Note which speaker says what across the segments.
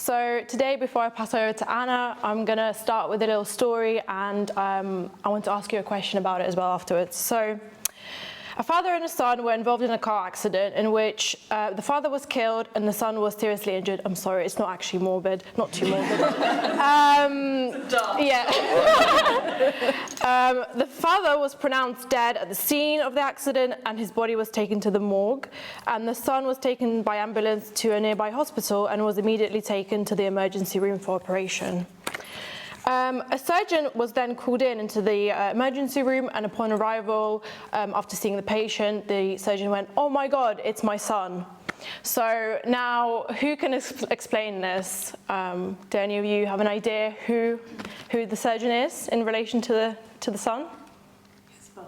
Speaker 1: So today, before I pass over to Anna, I'm going to start with a little story, and I want to ask you a question about it as well afterwards. So a father and a son were involved in a car accident in which the father was killed and the son was seriously injured. I'm sorry, it's not actually morbid, not too morbid. The father was pronounced dead at the scene of the accident and his body was taken to the morgue. And the son was taken by ambulance to a nearby hospital and was immediately taken to the emergency room for operation. A surgeon was then called into the emergency room, and upon arrival, after seeing the patient, the surgeon went, "Oh my God, it's my son." So now, who can explain this? Do any of you have an idea who the surgeon is in relation to the son?
Speaker 2: His son.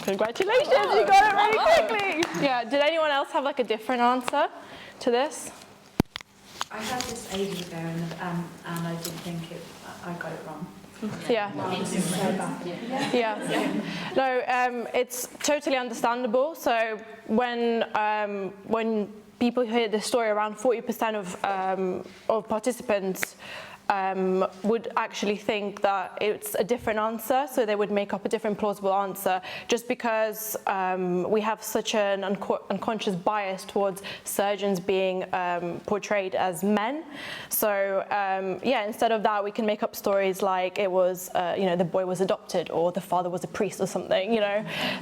Speaker 1: Congratulations, you got it really quickly. Yeah. Did anyone else have like a different answer to this?
Speaker 2: I had this ages ago, and I did think I got it wrong.
Speaker 1: Yeah. Yeah. No, it's totally understandable. So when people hear the story, around 40% of participants would actually think that it's a different answer, so they would make up a different plausible answer, just because we have such an unconscious bias towards surgeons being portrayed as men. So yeah, instead of that, we can make up stories like it was, the boy was adopted, or the father was a priest or something,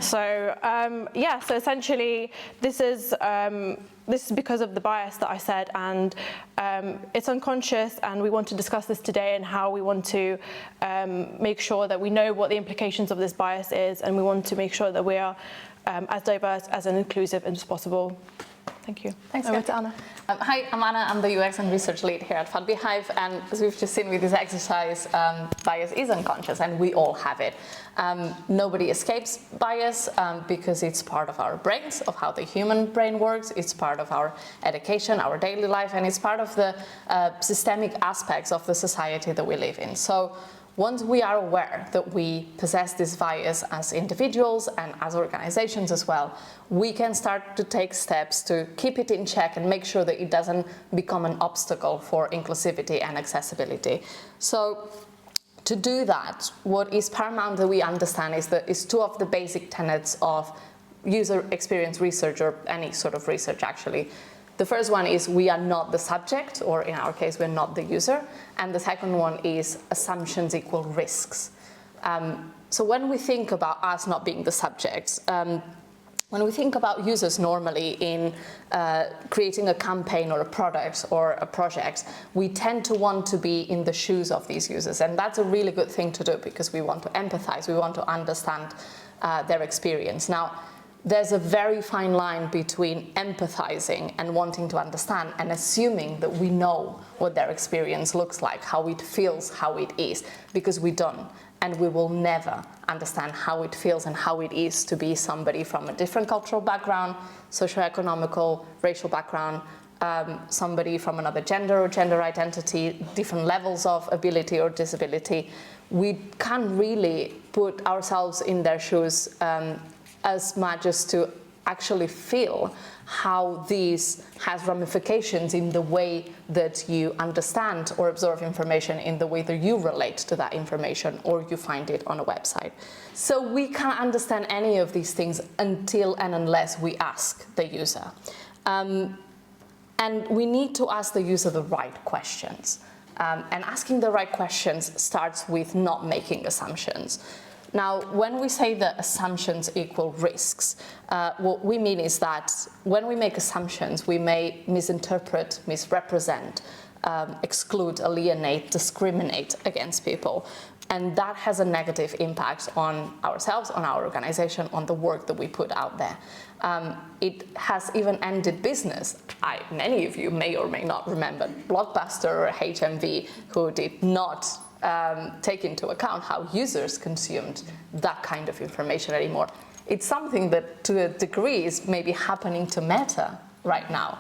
Speaker 1: So yeah, so essentially, this is because of the bias that I said, and it's unconscious, and we want to discuss this today and how we want to make sure that we know what the implications of this bias is, and we want to make sure that we are as diverse, as inclusive as possible. Thank you.
Speaker 3: Thanks,
Speaker 1: Over to Anna.
Speaker 3: Hi, I'm Anna. I'm the UX and research lead here at FatBeehive, and as we've just seen with this exercise, bias is unconscious, and we all have it. Nobody escapes bias because it's part of our brains, of how the human brain works. It's part of our education, our daily life, and it's part of the systemic aspects of the society that we live in. So once we are aware that we possess this bias as individuals and as organizations as well, we can start to take steps to keep it in check and make sure that it doesn't become an obstacle for inclusivity and accessibility. So to do that, what is paramount that we understand is two of the basic tenets of user experience research, or any sort of research actually. The first one is we are not the subject, or in our case, we're not the user. And the second one is assumptions equal risks. So when we think about us not being the subjects, when we think about users normally in creating a campaign or a product or a project, we tend to want to be in the shoes of these users. And that's a really good thing to do, because we want to empathize, we want to understand their experience. Now, there's a very fine line between empathizing and wanting to understand and assuming that we know what their experience looks like, how it feels, how it is, because we don't. And we will never understand how it feels and how it is to be somebody from a different cultural background, socioeconomical, racial background, somebody from another gender or gender identity, different levels of ability or disability. We can't really put ourselves in their shoes as much as to actually feel how this has ramifications in the way that you understand or absorb information, in the way that you relate to that information or you find it on a website. So we can't understand any of these things until and unless we ask the user. And we need to ask the user the right questions. And asking the right questions starts with not making assumptions. Now, when we say that assumptions equal risks, what we mean is that when we make assumptions, we may misinterpret, misrepresent, exclude, alienate, discriminate against people. And that has a negative impact on ourselves, on our organization, on the work that we put out there. It has even ended business. Many of you may or may not remember Blockbuster or HMV, who did not take into account how users consumed that kind of information anymore. It's something that, to a degree, is maybe happening to Meta right now.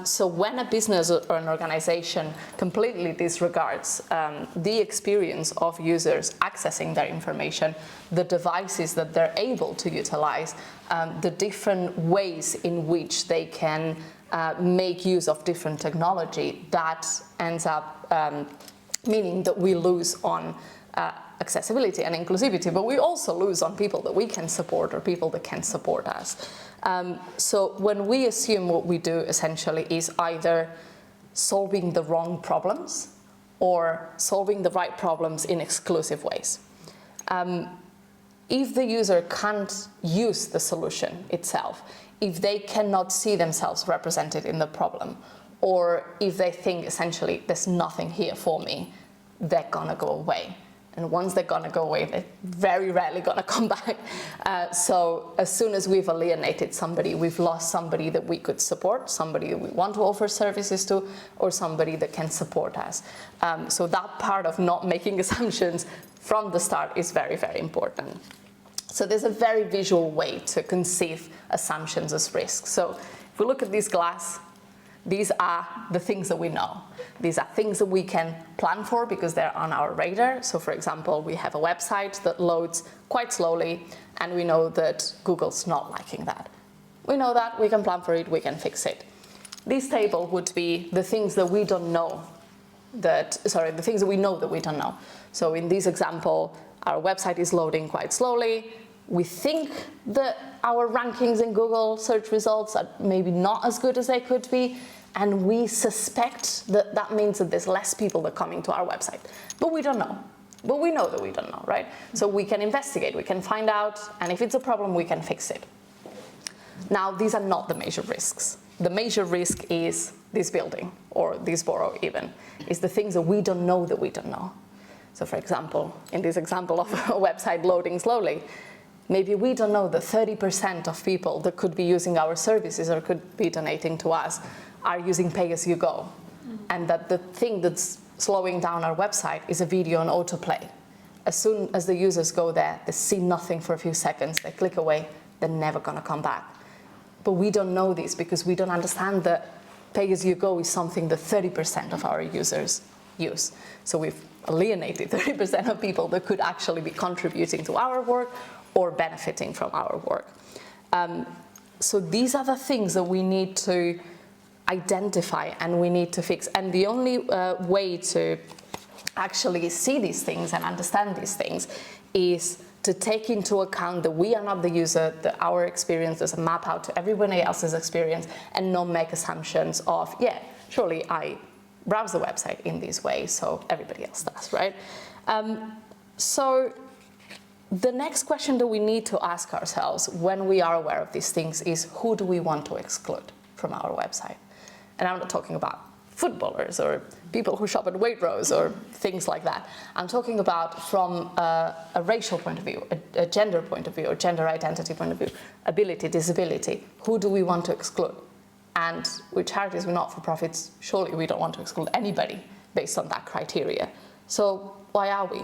Speaker 3: So when a business or an organization completely disregards the experience of users accessing their information, the devices that they're able to utilize, the different ways in which they can make use of different technology, that ends up meaning that we lose on accessibility and inclusivity, but we also lose on people that we can support or people that can support us. So when we assume what we do essentially is either solving the wrong problems or solving the right problems in exclusive ways. If the user can't use the solution itself, if they cannot see themselves represented in the problem, or if they think essentially there's nothing here for me, they're gonna go away. And once they're gonna go away, they're very rarely gonna come back. So as soon as we've alienated somebody, we've lost somebody that we could support, somebody that we want to offer services to, or somebody that can support us. So that part of not making assumptions from the start is very, very important. So there's a very visual way to conceive assumptions as risks. So if we look at this glass, these are the things that we know. These are things that we can plan for because they're on our radar. So for example, we have a website that loads quite slowly, and we know that Google's not liking that. We know that, we can plan for it, we can fix it. This table would be the things that we don't know the things that we know that we don't know. So in this example, our website is loading quite slowly. We think that our rankings in Google search results are maybe not as good as they could be, and we suspect that that means that there's less people that are coming to our website. But we don't know. But we know that we don't know, right? So we can investigate, we can find out, and if it's a problem, we can fix it. Now, these are not the major risks. The major risk is this building, or this borough even, is the things that we don't know that we don't know. So for example, in this example of a website loading slowly, maybe we don't know that 30% of people that could be using our services or could be donating to us are using pay-as-you-go. And that the thing that's slowing down our website is a video on autoplay. As soon as the users go there, they see nothing for a few seconds, they click away, they're never gonna come back. But we don't know this because we don't understand that pay-as-you-go is something that 30% of our users use. So we've alienated 30% of people that could actually be contributing to our work or benefiting from our work. So these are the things that we need to identify and we need to fix. And the only way to actually see these things and understand these things is to take into account that we are not the user, that our experience doesn't map out to everybody else's experience, and not make assumptions of, yeah, surely I browse the website in this way, so everybody else does, right? So the next question that we need to ask ourselves when we are aware of these things is, who do we want to exclude from our website? And I'm not talking about footballers or people who shop at Waitrose or things like that. I'm talking about from a racial point of view, a gender point of view, or gender identity point of view, ability, disability. Who do we want to exclude? And with charities, we're not-for-profits, surely we don't want to exclude anybody based on that criteria. So why are we?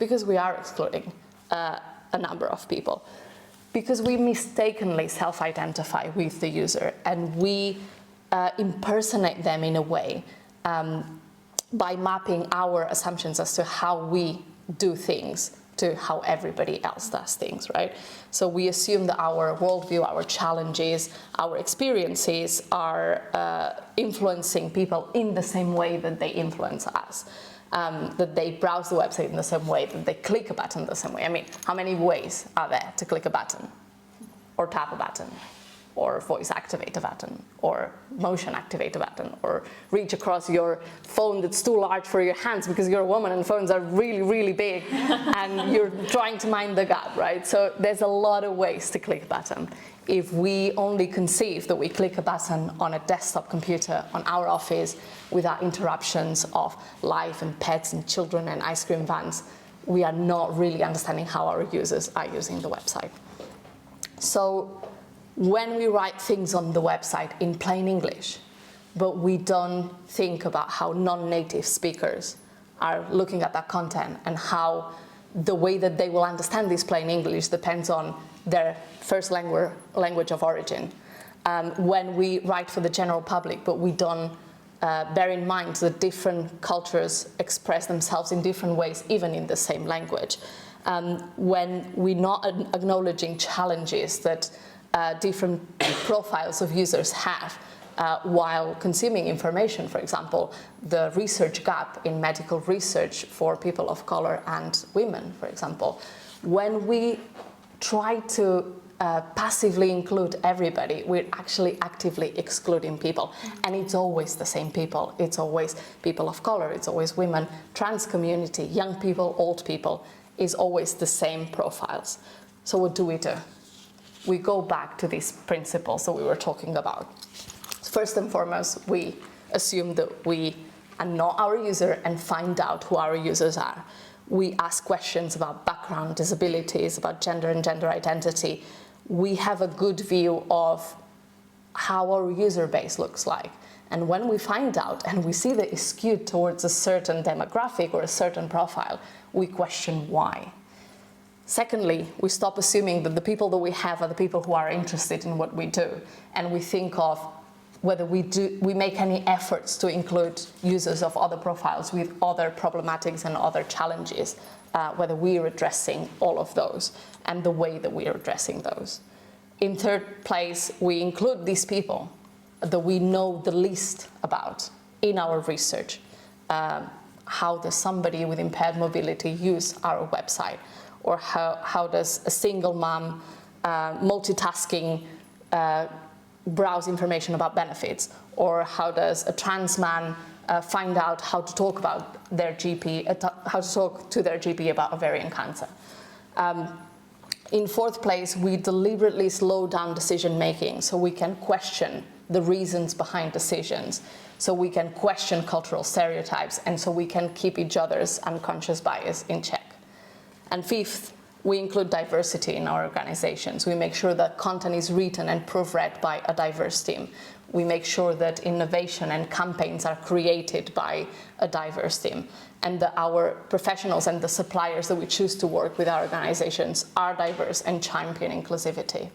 Speaker 3: Because we are excluding a number of people. Because we mistakenly self-identify with the user, and we impersonate them in a way by mapping our assumptions as to how we do things to how everybody else does things, right? So we assume that our worldview, our challenges, our experiences are influencing people in the same way that they influence us. That they browse the website in the same way, that they click a button the same way. I mean, how many ways are there to click a button, or tap a button, or voice activate a button, or motion activate a button, or reach across your phone that's too large for your hands because you're a woman and phones are really, really big and you're trying to mind the gap, right? So there's a lot of ways to click a button. If we only conceive that we click a button on a desktop computer on our office without interruptions of life and pets and children and ice cream vans, we are not really understanding how our users are using the website. So when we write things on the website in plain English, but we don't think about how non-native speakers are looking at that content and how the way that they will understand this plain English depends on their first language of origin. when we write for the general public, but we don't bear in mind that different cultures express themselves in different ways, even in the same language. When we're not acknowledging challenges that different profiles of users have while consuming information, for example, the research gap in medical research for people of color and women, for example. When we try to passively include everybody, we're actually actively excluding people. And it's always the same people. It's always people of color, it's always women, trans community, young people, old people, is always the same profiles. So what do? We go back to these principles that we were talking about. First and foremost, we assume that we are not our user and find out who our users are. We ask questions about background, disabilities, about gender and gender identity. We have a good view of how our user base looks like. And when we find out and we see that it's skewed towards a certain demographic or a certain profile, we question why. Secondly, we stop assuming that the people that we have are the people who are interested in what we do. And we think of whether we make any efforts to include users of other profiles with other problematics and other challenges, whether we are addressing all of those and the way that we are addressing those. In third place, we include these people that we know the least about in our research. How does somebody with impaired mobility use our website? Or how does a single mom multitasking browse information about benefits? Or how does a trans man find out how to talk about their GP, how to talk to their GP about ovarian cancer? In fourth place, we deliberately slow down decision making so we can question the reasons behind decisions, so we can question cultural stereotypes, and so we can keep each other's unconscious bias in check. And fifth, we include diversity in our organizations. We make sure that content is written and proofread by a diverse team. We make sure that innovation and campaigns are created by a diverse team, and that our professionals and the suppliers that we choose to work with our organizations are diverse and champion inclusivity.